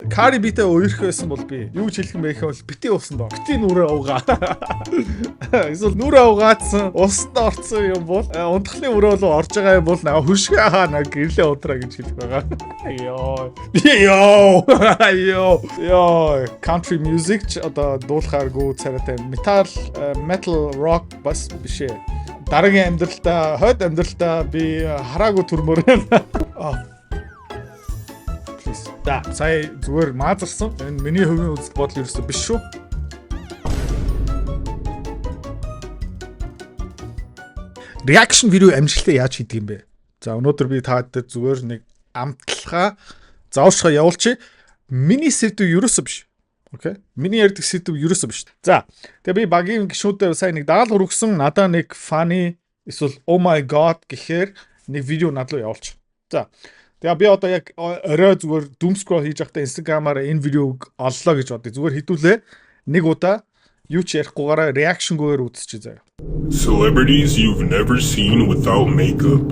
Cardi B-тэй өөрхөө байсан бол би юу ч хэлэх юм бэ гэвэл бити уусан доо. Бити нүрээ уугаа. Эсвэл нүрээ угаацсан, усанд орцсон юм бол унтахлын өрөө рүү орж байгаа юм бол хөшгөө хаа гэрлээ удраа гэж хэлэх байгаа. Йоо. Country music одоо дуулахааргүй царайтай metal rock бас биш ээ. Дараагийн амьдралдаа, хойд амьдралдаа би хараагүй төрмөр. Please. Да, сая зүгээр маазарсан. Энэ миний хувийн үзэл бодол ерөөсөө биш шүү. Reaction видео амжилттай яаж хийдэг юм бэ? За, өнөөдөр би таад зүгээр нэг амтлахаа заавшгаа явуулчих. Миний сэдв ерөөсөө биш. Окей. Миний ярьдаг сэдв ерөөсөө биш. За. Тэгээ би багийн гişүүдээ сайн нэг даалгавар өгсөн. Надаа нэг funny эсвэл oh my god гэхээр нэг видео над руу явуулчих. За. Тэгээ би одоо яг орой зүгээр doom scroll хийж байхдаа Instagram-аар энэ видеог оллоо гэж бодъё. Зүгээр хідүүлээ. Нэг удаа юу ч ярихгүйгаараа reaction-гүйгээр үзчихье заяа. Celebrities you've never seen without makeup.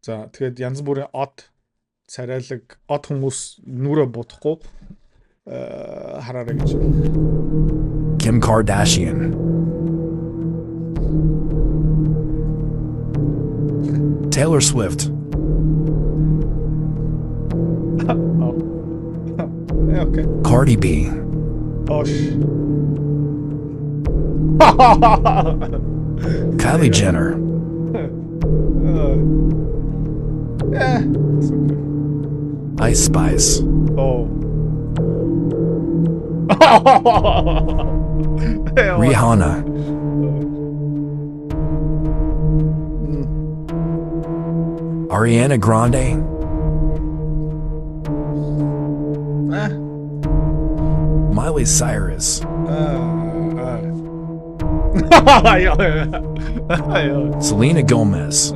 За. Тэгээд янз бүрийн од царайлаг од хүмүүс нүрээ будахгүй хараарай гэж. Kim Kardashian. Taylor Swift. Okay. Cardi B. Oh Kylie Jenner. Yeah, it's okay. Ice Spice. Oh. Rihanna. Ariana Grande. Miley Cyrus. Selena Gomez.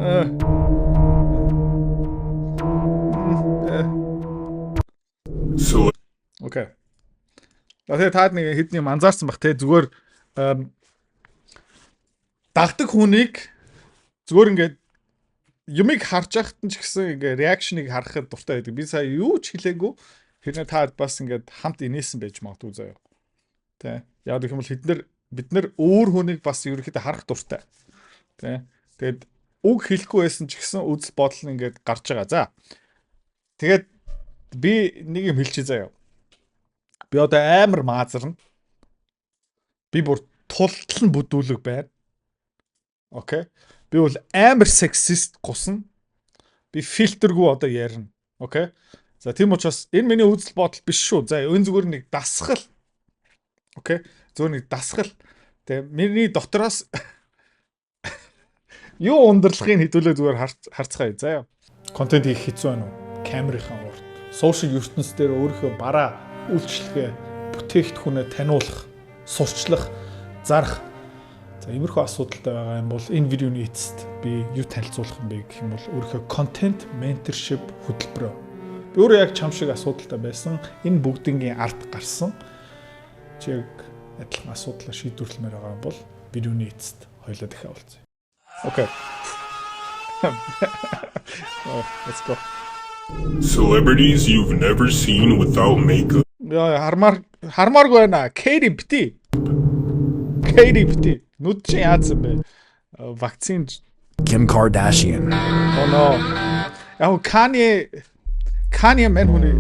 So Okay. Тэгээ таад нэг хэдний анзаарсан бах те зүгээр дагдаг хүнийг зүгээр ингээд юмыг харж байхад нь ч гэсэн ингээд реакшнийг харахад дуртай байдаг. Би сая юу ч хэлээгүй. Хэрнээ таад бас ингээд хамт инээсэн байж магадгүй заяа. Тэ. Яг гэх юм бол бид нар өөр хүнийг бас ерөөхдөө харах дуртай. Тэ. Тэгээд үг хэлэхгүй байсан ч гэсэн үзэл бодол нь ингээд гарч байгаа. За. Тэгээд би нэг юм хэлчихье заяа. Би одоо амар маазарна. Би бүр тултал нь бүдүүлэг байна. Окей. Би бол амар сексист гусна. Би фильтргүй одоо ярина. Окей. За тийм учраас энэ миний үзэл бодол биш шүү. За энэ зүгээр нэг дасгал. Окей. Зүгээр нэг дасгал. Тэгээ миний дотроос юу ундралхыг хэдүүлээ зүгээр харцгаая. За яа. Контент хийх хэцүү байна уу? Камерынхаа урд. Сошиал ертөнцийн дээр өөрийнхөө бараа үйлчлэгээ бүтээгдэхүүнээ таниулах, сурчлах, зарах. За иймэрхүү асуудалтай байгаа юм бол энэ видеоны эцэст би юу танилцуулах юм бэ гэх юм бол өөрийнхөө content mentorship хөтөлбөрөө. Би өөрөө яг чам шиг асуудалтай байсан. Энэ бүгднгийн ард гарсан. Чи яг адилхан асуудлаа шийдвэрлэмээр байгаа юм бол видеоны эцэст хоёулаа дахиад уулзъя. Okay. Let's go. Celebrities you've never seen without makeup. Яа хармааргүй байна. Katy B. Нүд чи яатсан бэ? Вакцин. Kim Kardashian. Oh no. Яг Kanye мен хүний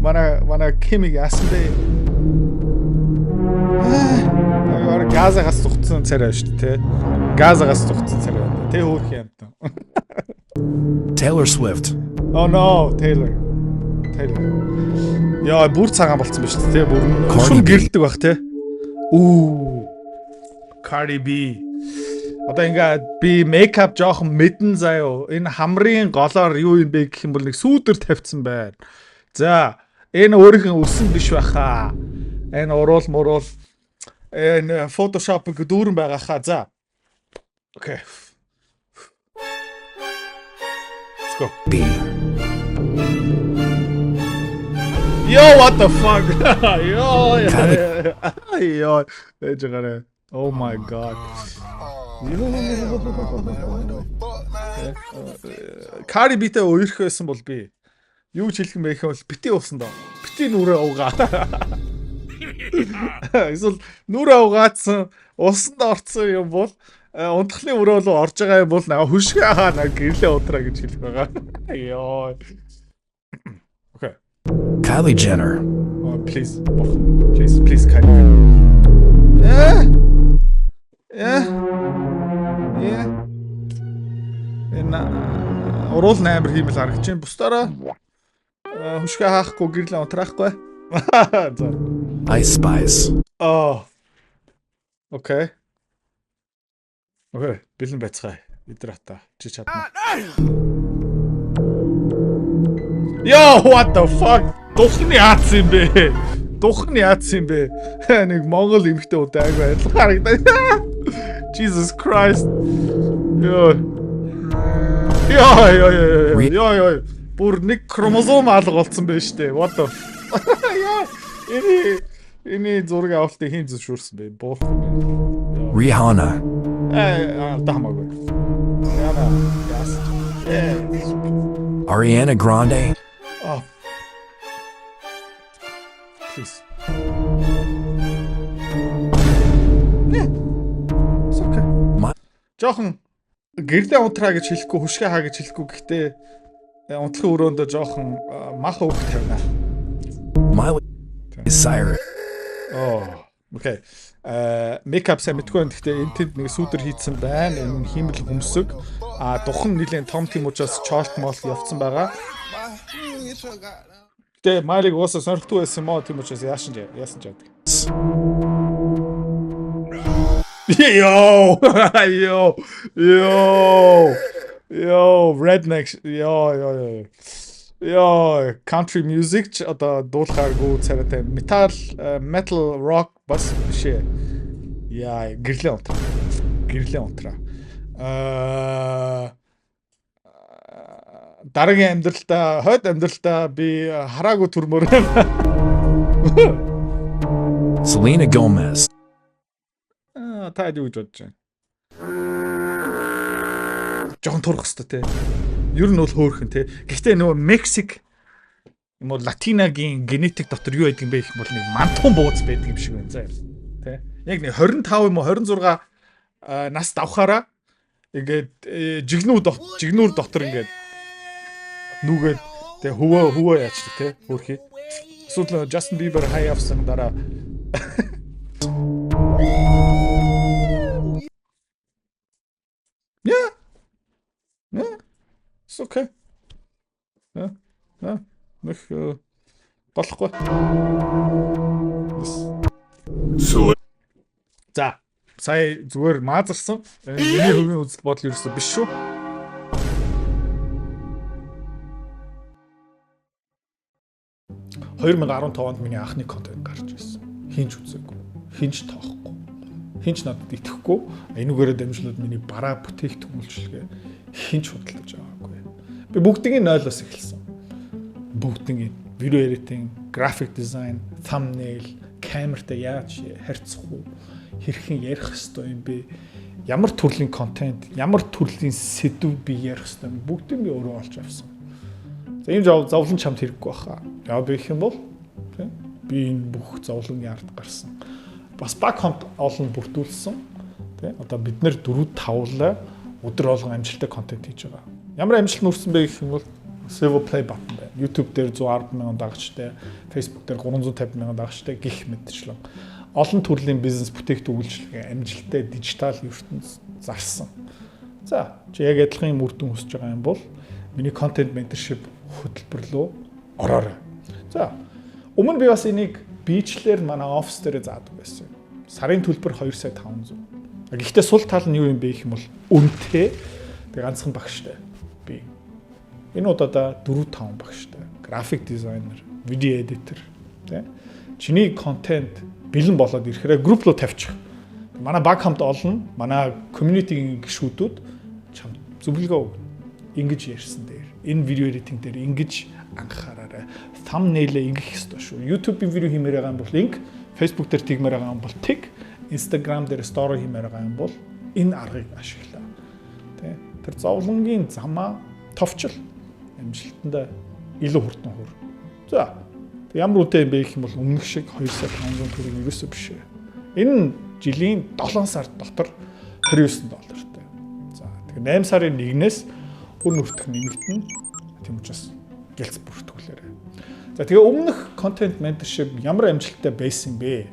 манай Kim-ийг яасан бэ? Газагаас зүгтсэн царай шүү дээ, тэ. Газагаас зүгтсэн царай байна. Тэ хөөх юм та. Taylor Swift. Oh no, Taylor. Яа, бүр цагаан болцсон ба шүү дээ, тэ. Бүр шүн гэрэлдэг бах, тэ. Cardi B. Одоо ингээд би мейкап жоохон мэдэн заяо. Энэ хамрын голоор юу юм бэ гэх юм бол нэг сүүдэр тавьсан байна. За, энэ өөрийнх нь өсөн биш байхаа. Энэ уруул энэ Photoshop дүүрэн байгаа хаа. За. Okay. Let's go. B. Yo, what the fuck? Yo. Oh my god. Cardi B-тэй өөрхөө байсан бол би юу ч хэлэх юм бэ гэвэл бити уусан доо. унтхтын нүрээ угаа. Эсвэл нүрээ угаацсан усанд орцсон юм бол унтхлын өрөө рүү орж байгаа юм бол хөшгөө хаа гэрлээ удраа гэж хэлэх байгаа. Йоо. Okay. Kylie Jenner. Oh, please. Please Kylie Jenner. Yeah. Орол 8 хиймэл харагч чинь бусдаараа хөшгөө хаахгүй гэрлээ унтраахгүй. За. Ice Spice. Oh. Okay. Okay, бэлэн байцгаая. Идрата чи чадна. Yo, what the fuck? Духны яац юм бэ? Духны яац юм бэ? Нэг Монгол эмэгтэй удааг байдлаар харагдаа. Jesus Christ. Yo. Бүр нэг хромозом алга болсон байж тээ. What the Эний зураг авалтыг хэн зөвшөөрсөн бэ? Буурах. Rihanna. Таамаагүй. Yes. Ariana Grande. Oh. Please. Yeah. It's okay. Жохон гэрлээ унтраа гэж хэлэхгүй, хөшгөө хаа гэж хэлэхгүй. Гэхдээ унтлахын өрөөндөө жохон мах өөх тавина. Miley Cyrus. Oh. Okay. Makeup мэдгүй юм. Гэхдээ энэ тэнд нэг сүүдэр хийцэн байна. Энэ хиймэл хөмсөг. Духан нилийн том тийм учраас чолт мол явцсан байгаа. Тэ Miley уусаа сонирхтгүй байсан мó тийм учраас яасан ч яадаг. Yo, redneck. Yo, country music ч одоо дуулахааргүй царайтай metal rock бас биш ээ. Яа, гэрлээ унтраа. Дараагийн амьдралдаа, хойд амьдралдаа би хараагүй төрмөр. Selena Gomez. Та юу гэж бодож байна? Жохон турах хэвээр те. Ер нь бол хөөрхөн те. Гэхдээ нөгөө Мексик юм уу Латинагийн генетик дотор юу байдаг юм бэ гэх юм бол нэг мантун бууз байдаг юм шиг байна заа. Тэ. Яг нэг 25 юм уу 26 нас давхаараа ингээд жигнүүр дотор ингээд нүгээд тэ хөвөө яачдаг те. Хөөрхий. Эсвэл Justin Bieber хай авсан дараа Yeah. It's okay. Нөх болохгүй. So За, сая зүгээр маазарсан. Миний хувийн үзэл бодол ерөөсөө биш шүү. — 2015 онд миний анхны контент гарч ирсэн. Хинч үзээгүй. Хинч тоохгүй. Хинч надад итгэхгүй. Энүүгээрээ дамжуулаад миний бараа бүтээгдэхүүн үйлчилгээ хинч худалдаж байгаагүй. Би бүгднийг 0-оос эхэлсэн. Бүгднийг видео editing, graphic design, thumbnail, камертай яаж харьцах уу? Хэрхэн ярих ёстой юм бэ? Ямар төрлийн контент, ямар төрлийн сэдв би ярих ёстой юм? Бүгдийг би өөрөө олж авсан. За энэ зовлон чамд хэрэггүй баха. Яа би их юм бол би энэ бүх зовлонгийн ард гарсан. Бас баг хамт олон бүрдүүлсэн. Тэ одоо бид нэр 4-5 өдөр болгон амжилттай контент хийж байгаа. Ямар амжилт нүрсэн бэ гэх юм бол Silver Play button байна. YouTube дээр 110,000 дагагчтай, Facebook дээр 350,000 дагагчтай гих мэтчлэн олон төрлийн бизнес бүтээгдэхүүн үйлчилгээ амжилттай дижитал ертөнцид зарсан. За, чи яг адилхан үр дүн хүсэж байгаа юм бол миний content mentorship хөтөлбөр рүү ороорой. За, өмнө би бас энийг бичлэр манай офис дээр заадаг байсан. Сарын төлбөр 2,500,000. Гэхдээ сул тал нь юу юм бэ гэх юм бол үнэтэй тэг ганцхан багштай. Би энэ удаа 4-5 багштай. График дизайнер, видео эдитер, тэ. Чиний контент бэлэн болоод ирэхээр групп руу тавьчих. Манай баг хамт олно. Манай community-ийн гишүүдүүд чам зөвлөгөө өгнө. Ингэж ярьсан дээр. Энэ видео эдитинг дээр ингэж анхаараарай. Thumbnail-ээ ингэх ёстой шүү. YouTube-ийн видео хиймээр байгаа юм бол линк, Facebook дээр тэгмээр байгаа юм бол тэг, Instagram дээр story хиймээр байгаа юм бол энэ аргыг ашиглаа. Тэ. Тэр зовлонгийн замаа товчл амжилтанда илүү хүртэн хур. За, Ямар үнэтэй юм бэ гэх юм бол өмнөх шиг 2 сая 500 төгрөг ерөөсөө биш. Энэ нь жилийн 7 сар дотор $29. За тэгээ 8 сарын 1-ээс өр нүртэх нэмэгдэн. Тийм учраас гэлц бүртгүүлээрэ. За тэгээ өмнөх content mentorship ямар амжилттай байсан бэ?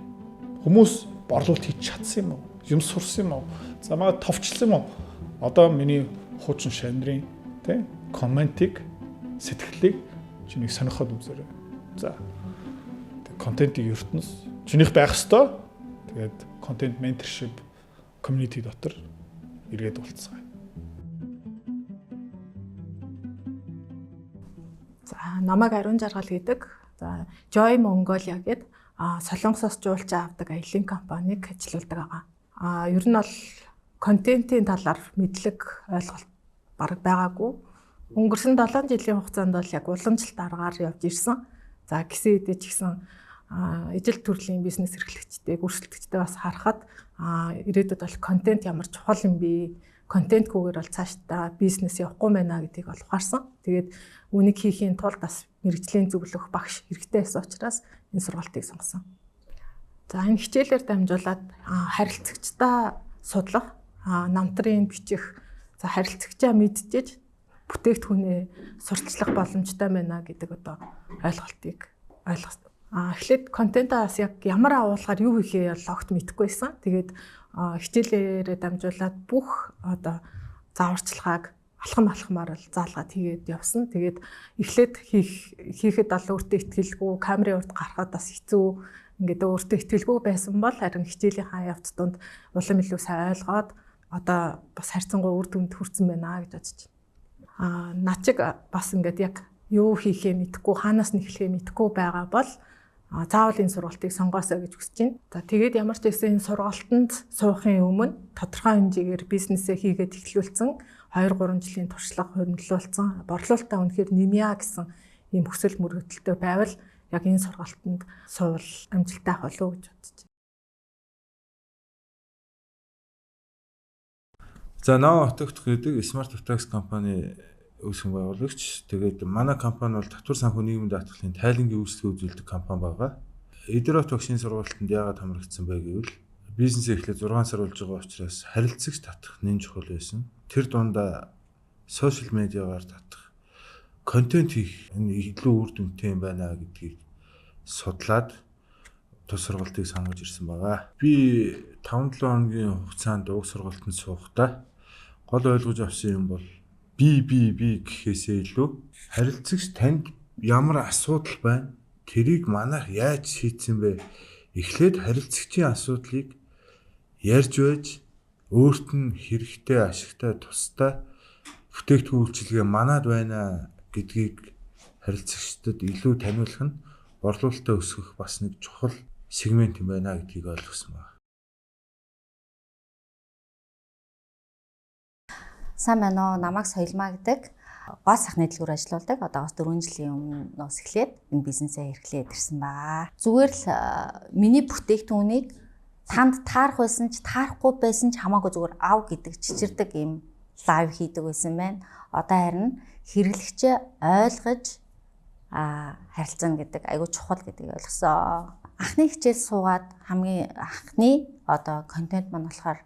Хүмүүс борлуулалт хийж чадсан юм уу? Юм сурсан юм уу? За маа товчлсон юм уу? Одоо миний хуучин шанрын тий комментиг сэтгэлийг чинийг сонирхоод үзээрэй. За контентын ертөнц чинийх байх ёстой. Тэгээд content mentorship community дотор иргэд болцгоо. За намайг Ариун Жаргал гэдэг. За Joy Mongolia гэдэг Солонгосоос жуулч авдаг аялын компаниг ажиллаулдаг байгаа. Ер нь бол контентын талаар мэдлэг ойлголт бараг байгаагүй. Өнгөрсөн 7 жилийн хугацаанд бол яг уламжлалт аргаар явж ирсэн. За гисэн хэдий ч гэсэн ижил төрлийн бизнес эрхлэгчдийг өрсөлдөгчдөө бас харахад ирээдүйд бол контент ямар чухал юм бэ? Контентгүйгээр бол цаашдаа бизнес явахгүй байна гэдгийг бол ухаарсан. Тэгээд үүнийг хийхийн тулд бас мэрэгжлийн зөвлөх багш хэрэгтэй байсан учраас энэ сургалтыг сонгосон. За энэ хичээлээр дамжуулаад харилцагчдаа судлах, намтрын бичих, за харилцагчаа мэдчихэж бүтээгдэхүүнээ сурталчлах боломжтой байна гэдэг одоо ойлголтыг ойлгосон. Эхлээд контентаас яг ямар агуулгаар юу хийхээ огт мэдэхгүй байсан. Тэгээд хичээлээрээ дамжуулаад бүх одоо зааварчилгааг алхамаар л заалгаад хийгээд явсан. Тэгээд эхлээд хийхэд бол өөртөө итгэлгүй, камерын урд гарахад бас хэцүү, ингээд өөртөө итгэлгүй байсан бол харин хичээлийнхаа явц донд улам илүү сайн ойлгоод одоо бас харьцангуй үр дүнд хүрсэн байна гэж бодож байна. Наа чиг бас ингээд яг юу хийхээ мэдэхгүй, хаанаас нь эхлэхээ мэдэхгүй байгаа бол заавал энэ сургалтыг сонгоосоо гэж хүсэж байна. За тэгээд ямар ч байсан энэ сургалтанд суухын өмнө тодорхой хэмжээгээр бизнесээ хийгээд эхлүүлсэн, 2-3 жилийн туршлага хөрөнгөлүүлсэн, борлуулалтаа үнэхээр нэмье гэсэн ийм хүсэл мөрөөдөлтөй байвал яг энэ сургалтанд суувал амжилттай болов уу гэж бодож байна. За Nao Autoct гэдэг Smart Autox компани үүсгэн байгуулагч. Тэгээд манай компани бол татвар санхүү нийгмийн даатгалын тайлангийн үйлчлэг үзүүлдэг компани байгаа. Эдэр Autox-ийн сургалтанд яагаад хамрагдсан бэ гэвэл бизнес эхлээд 6 сар болж байгаа учраас харилцагч татах нэн чухал байсан. Тэр дундаа сошиал медиагаар татах, контент хийх энэ илүү үр дүнтэй юм байна гэдгийг судлаад тус сургалтыг сонгож ирсэн байгаа. Би 5-7 хоногийн хугацаанд уг сургалтанд суухдаа гол ойлгож авсан юм бол би гэхээсээ илүү харилцагч танд ямар асуудал байна, тэрийг манайх яаж шийдсэн бэ? Эхлээд харилцагчийн асуудлыг ярьж байж өөрт нь хэрэгтэй, ашигтай, тустай бүтээгдэхүүн үйлчилгээ манад байна гэдгийг харилцагчдад илүү таниулах нь борлуулалтаа өсгөх бас нэг чухал сегмент юм байна гэдгийг ойлгосон байна. Сайн байна уу? Намайг Соёлмаа гэдэг. Гоо сайхны дэлгүүр ажиллаулдаг. Одоогоос 4 жилийн өмнөөс эхлээд энэ бизнесээ эрхлээд ирсэн байгаа. Зүгээр л миний бүтээгдэхүүнийг танд таарах байсан ч таарахгүй байсан ч хамаагүй зүгээр ав гэдэг чичирдэг юм лайв хийдэг байсан байна. Одоо харин хэрэглэгчээ ойлгож харилцана гэдэг айгүй чухал гэдгийг ойлгосон. Анхны хичээл суугаад хамгийн анхны одоо контент маань болохоор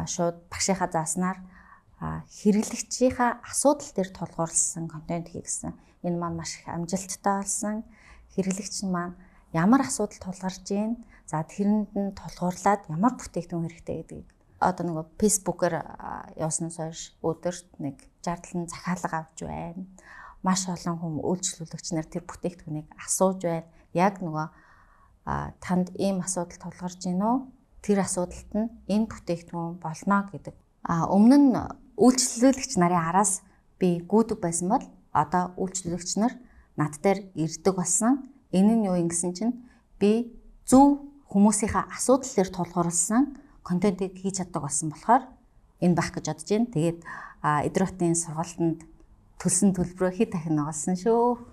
шууд багшийнхаа зааснаар хэрэглэгчийнхаа асуудал дээр тулгуурласан контент хийгсэн. Энэ маань маш их амжилттай болсон. Хэрэглэгч маань ямар асуудал тулгарч байна? За тэрэнд нь тулгуурлаад ямар бүтээгдэхүүн хэрэгтэй гэдгийг одоо нэг фэйсбүүкээр явснаас хойш өдөрт нэг 60 захиалга авч байна. Маш олон хүн үйлчлүүлэгч нар тэр бүтээгдэхүүнийг асууж байна. Яг нөгөө танд ийм асуудал тулгарч байна уу? Тэр асуудалд нь энэ бүтээгдэхүүн болно гэдэг. Өмнө нь үйлчлүүлэгч нарын араас би гүйдэг байсан бол одоо үйлчлүүлэгч нар над дээр ирдэг болсон. Энэ нь юу юм гэсэн чинь би зөв хүмүүсийнхаа асуудал дээр тулгуурласан контентыг хийж чаддаг болсон болохоор энэ байх гэж бодож байна. Тэгээд Эдротын сургалтанд төлсөн төлбөрөө хэд дахин олсон шүү.